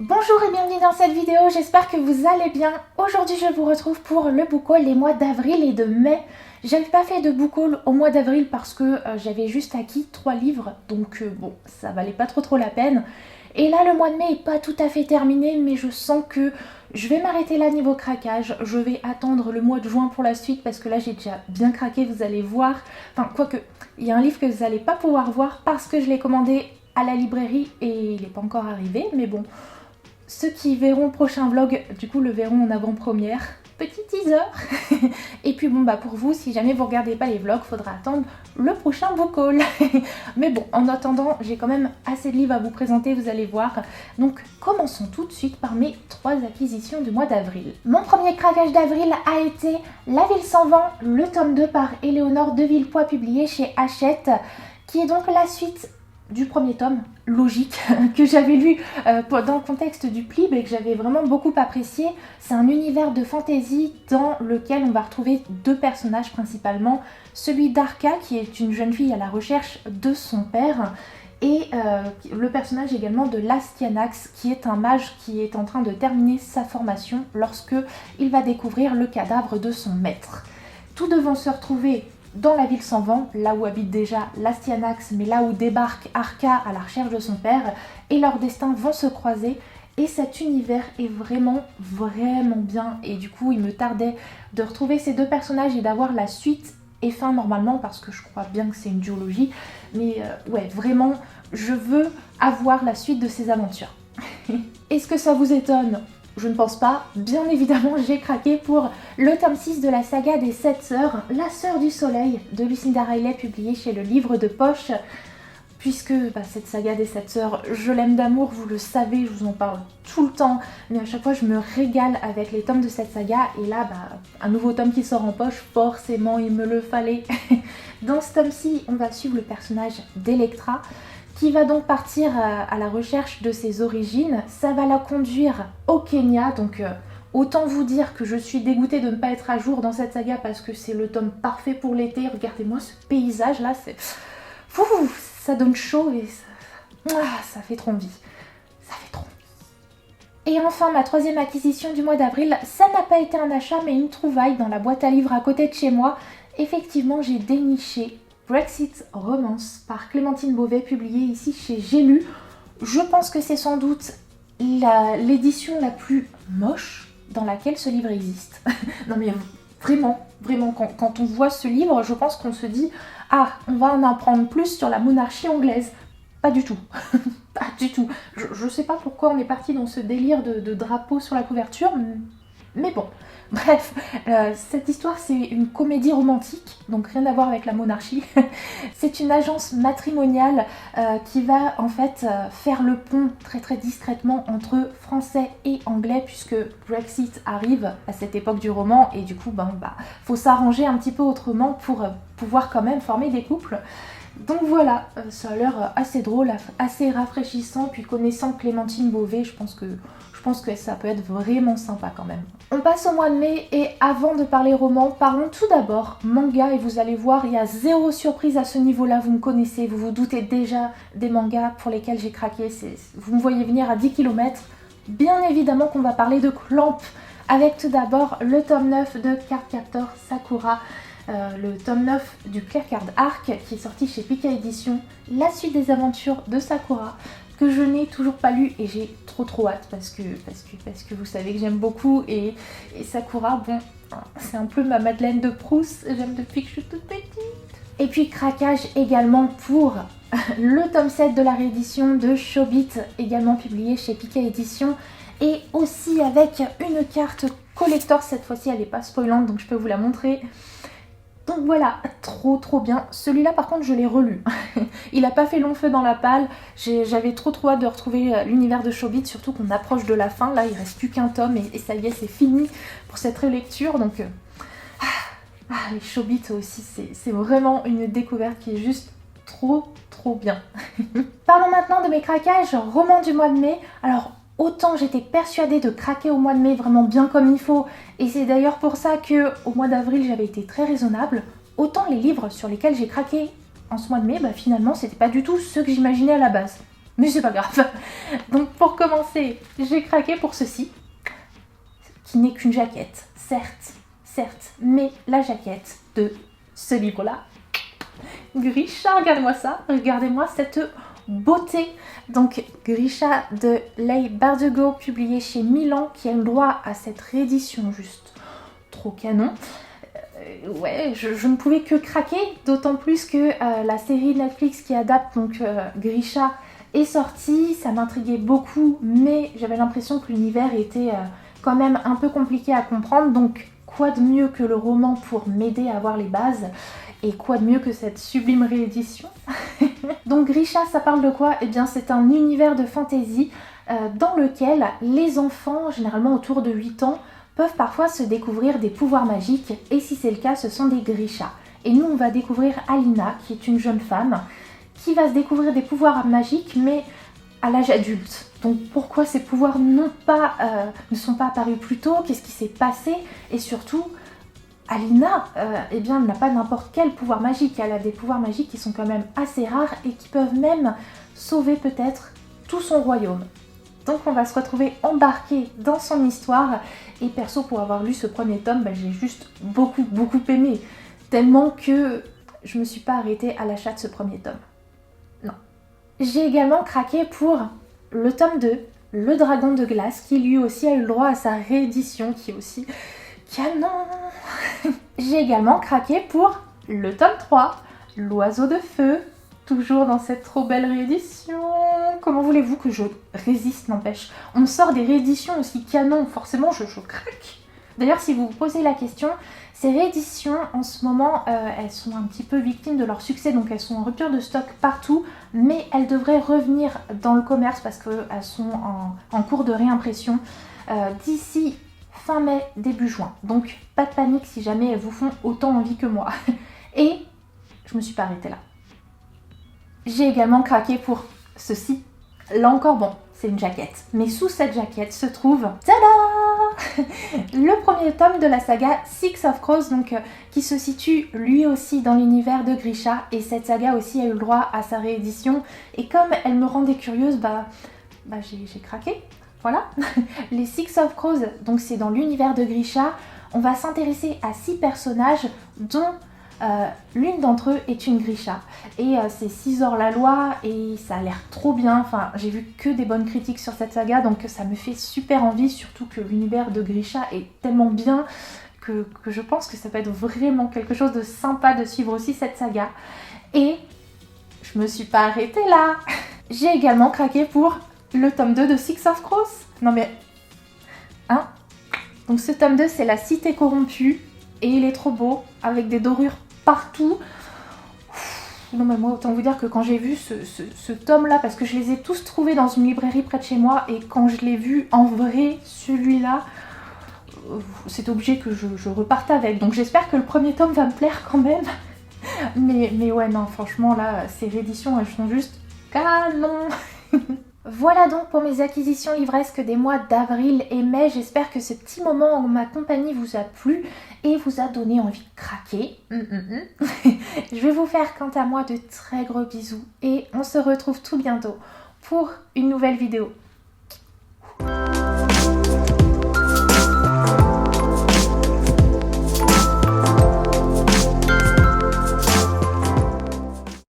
Bonjour et bienvenue dans cette vidéo, j'espère que vous allez bien. Aujourd'hui je vous retrouve pour le book haul les mois d'avril et de mai. J'avais pas fait de book haul au mois d'avril parce que j'avais juste acquis 3 livres, donc bon, ça valait pas trop la peine. Et là le mois de mai est pas tout à fait terminé, mais je sens que je vais m'arrêter là niveau craquage. Je vais attendre le mois de juin pour la suite parce que là j'ai déjà bien craqué, vous allez voir. Enfin quoique, il y a un livre que vous n'allez pas pouvoir voir parce que je l'ai commandé à la librairie et il n'est pas encore arrivé, mais bon. Ceux qui verront le prochain vlog, du coup, le verront en avant-première. Petit teaser. Et puis bon, bah pour vous, si jamais vous regardez pas les vlogs, faudra attendre le prochain book haul. Mais bon, en attendant, j'ai quand même assez de livres à vous présenter, vous allez voir. Donc, commençons tout de suite par mes 3 acquisitions du mois d'avril. Mon premier craquage d'avril a été La Ville sans vent, le tome 2 par Éléonore de Villepoix, publié chez Hachette, qui est donc la suite du premier tome, logique, que j'avais lu dans le contexte du Plib et que j'avais vraiment beaucoup apprécié. C'est un univers de fantasy dans lequel on va retrouver 2 personnages principalement. Celui d'Arca, qui est une jeune fille à la recherche de son père, et le personnage également de Lastianax, qui est un mage qui est en train de terminer sa formation lorsque il va découvrir le cadavre de son maître. Tous deux vont se retrouver dans la ville sans vent, là où habite déjà Lastianax, mais là où débarque Arca à la recherche de son père, et leurs destins vont se croiser. Et cet univers est vraiment bien, et du coup il me tardait de retrouver ces 2 personnages et d'avoir la suite et fin normalement, parce que je crois bien que c'est une duologie, mais ouais, vraiment, je veux avoir la suite de ces aventures. Est-ce que ça vous étonne ? Je ne pense pas. Bien évidemment, j'ai craqué pour le tome 6 de la saga des 7 sœurs, La sœur du soleil, de Lucinda Riley, publié chez le Livre de Poche. Puisque cette saga des 7 sœurs, je l'aime d'amour, vous le savez, je vous en parle tout le temps. Mais à chaque fois, je me régale avec les tomes de cette saga. Et là, un nouveau tome qui sort en poche, forcément, il me le fallait. Dans ce tome-ci, on va suivre le personnage d'Electra, qui va donc partir à la recherche de ses origines. Ça va la conduire au Kenya, donc autant vous dire que je suis dégoûtée de ne pas être à jour dans cette saga parce que c'est le tome parfait pour l'été. Regardez-moi ce paysage là, c'est... ça donne chaud et ça fait trop envie. Ça fait trop envie. Et enfin, ma 3e acquisition du mois d'avril, ça n'a pas été un achat mais une trouvaille dans la boîte à livres à côté de chez moi. Effectivement, j'ai déniché Brexit Romance par Clémentine Beauvais, publié ici chez J'ai lu. Je pense que c'est sans doute l'édition la plus moche dans laquelle ce livre existe. Non mais vraiment, quand on voit ce livre, je pense qu'on se dit « Ah, on va en apprendre plus sur la monarchie anglaise ». Pas du tout. Pas du tout. Je sais pas pourquoi on est parti dans ce délire de drapeau sur la couverture, mais bon. Bref, cette histoire c'est une comédie romantique, donc rien à voir avec la monarchie. C'est une agence matrimoniale qui va en fait faire le pont très discrètement entre français et anglais, puisque Brexit arrive à cette époque du roman et du coup faut s'arranger un petit peu autrement pour pouvoir quand même former des couples. Donc voilà, ça a l'air assez drôle, assez rafraîchissant, puis connaissant Clémentine Beauvais, je pense que ça peut être vraiment sympa quand même. On passe au mois de mai et avant de parler roman, parlons tout d'abord manga et vous allez voir, il y a 0 surprise à ce niveau-là, vous me connaissez, vous vous doutez déjà des mangas pour lesquels j'ai craqué, vous me voyez venir à 10 km. Bien évidemment qu'on va parler de Clamp, avec tout d'abord le tome 9 de Cardcaptor Sakura, le tome 9 du Clearcard Arc qui est sorti chez Pika Édition, la suite des aventures de Sakura, que je n'ai toujours pas lu et j'ai trop hâte parce que vous savez que j'aime beaucoup et Sakura, bon, c'est un peu ma Madeleine de Proust, j'aime depuis que je suis toute petite. Et puis craquage également pour le tome 7 de la réédition de Chobit, également publié chez Pika Édition, et aussi avec une carte collector, cette fois-ci elle n'est pas spoilante donc je peux vous la montrer. Donc voilà, trop bien. Celui-là par contre je l'ai relu. Il a pas fait long feu dans la palle. J'avais trop hâte de retrouver l'univers de Chobit, surtout qu'on approche de la fin. Là il reste plus qu'un tome et ça y est, c'est fini pour cette relecture. Donc les Chobit aussi, c'est vraiment une découverte qui est juste trop bien. Parlons maintenant de mes craquages romans du mois de mai. Alors autant j'étais persuadée de craquer au mois de mai vraiment bien comme il faut, et c'est d'ailleurs pour ça que au mois d'avril j'avais été très raisonnable, autant les livres sur lesquels j'ai craqué en ce mois de mai, finalement c'était pas du tout ceux que j'imaginais à la base. mais c'est pas grave. Donc pour commencer, j'ai craqué pour ceci, qui n'est qu'une jaquette, certes, mais la jaquette de ce livre-là. Grisha, regarde-moi ça, regardez-moi cette beauté. Donc Grisha de Leigh Bardugo, publié chez Milan, qui a le droit à cette réédition juste trop canon. Ouais, je ne pouvais que craquer, d'autant plus que la série Netflix qui adapte donc Grisha est sortie, ça m'intriguait beaucoup, mais j'avais l'impression que l'univers était quand même un peu compliqué à comprendre, donc quoi de mieux que le roman pour m'aider à avoir les bases, et quoi de mieux que cette sublime réédition. Donc Grisha, ça parle de quoi? Eh bien c'est un univers de fantasy dans lequel les enfants, généralement autour de 8 ans, peuvent parfois se découvrir des pouvoirs magiques, et si c'est le cas, ce sont des Grishas. Et nous, on va découvrir Alina, qui est une jeune femme, qui va se découvrir des pouvoirs magiques, mais à l'âge adulte. Donc pourquoi ces pouvoirs ne sont pas apparus plus tôt? Qu'est-ce qui s'est passé? Et surtout, Alina, eh bien, elle n'a pas n'importe quel pouvoir magique. Elle a des pouvoirs magiques qui sont quand même assez rares et qui peuvent même sauver peut-être tout son royaume. Donc on va se retrouver embarqué dans son histoire. Et perso, pour avoir lu ce premier tome, j'ai juste beaucoup aimé. Tellement que je me suis pas arrêtée à l'achat de ce premier tome. Non. J'ai également craqué pour le tome 2, Le Dragon de Glace, qui lui aussi a eu le droit à sa réédition, qui est aussi canon. J'ai également craqué pour le tome 3, L'Oiseau de Feu, toujours dans cette trop belle réédition. Comment voulez-vous que je résiste, n'empêche. On me sort des rééditions aussi canon, forcément je craque. D'ailleurs, si vous vous posez la question, ces rééditions, en ce moment, elles sont un petit peu victimes de leur succès, donc elles sont en rupture de stock partout, mais elles devraient revenir dans le commerce parce qu'elles sont en cours de réimpression d'ici fin mai, début juin. Donc pas de panique si jamais elles vous font autant envie que moi. Et je me suis pas arrêtée là. J'ai également craqué pour ceci. Là encore, bon, c'est une jaquette. Mais sous cette jaquette se trouve, tada, le premier tome de la saga Six of Crows, donc qui se situe lui aussi dans l'univers de Grisha. Et cette saga aussi a eu le droit à sa réédition. Et comme elle me rendait curieuse, j'ai craqué. Voilà, les Six of Crows, donc c'est dans l'univers de Grisha. On va s'intéresser à 6 personnages, dont l'une d'entre eux est une Grisha. Et c'est 6 heures la loi, et ça a l'air trop bien. Enfin, j'ai vu que des bonnes critiques sur cette saga, donc ça me fait super envie, surtout que l'univers de Grisha est tellement bien que je pense que ça peut être vraiment quelque chose de sympa de suivre aussi cette saga. Et je me suis pas arrêtée là. J'ai également craqué pour le tome 2 de Six of Crows. Non mais... Hein? Donc ce tome 2, c'est la cité corrompue. Et il est trop beau, avec des dorures partout. Non mais moi, autant vous dire que quand j'ai vu ce tome-là, parce que je les ai tous trouvés dans une librairie près de chez moi, et quand je l'ai vu en vrai, celui-là, c'est obligé que je reparte avec. Donc j'espère que le premier tome va me plaire quand même. Mais ouais, non, franchement, là, ces rééditions, elles sont juste canon. Voilà donc pour mes acquisitions livresques des mois d'avril et mai. J'espère que ce petit moment en ma compagnie vous a plu et vous a donné envie de craquer. Je vais vous faire quant à moi de très gros bisous et on se retrouve tout bientôt pour une nouvelle vidéo.